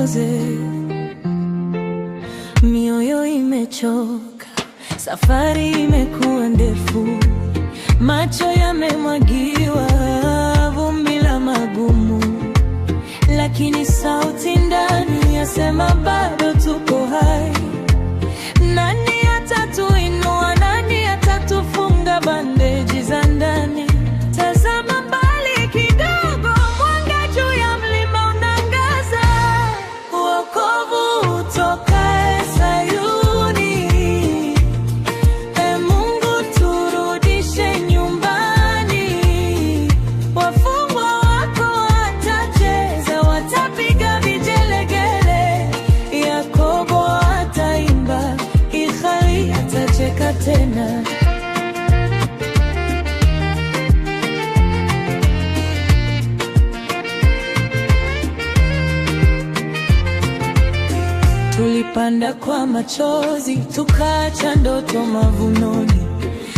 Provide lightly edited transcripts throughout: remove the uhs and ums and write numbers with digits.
Moses. Mioyo imechoka, safari imekuwa ndefu, macho yamemwagiwa vumbi la magumu, lakini sauti ndani yasema bado tuko hai. Nani atatuinua? Nani atatufunga bandeji za ndani? Tazama mbali kidogo, mwanga juu ya mlima unaangaza, wokovu utokae Sayuni. E Mungu, turudishe nyumbani. Wafungwa wako watacheza, watapiga vigelegele. Yakobo ataimba, Israeli atacheka tena. Tulipanda kwa machozi, tukaacha ndoto mavunoni,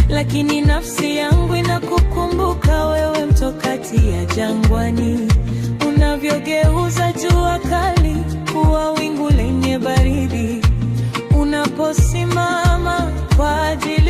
lakini nafsi yangu inakukumbuka wewe, mtokati ya jangwani, unavyogeuza jua kali kuwa wingu lenye baridi, unaposimama kwa ajili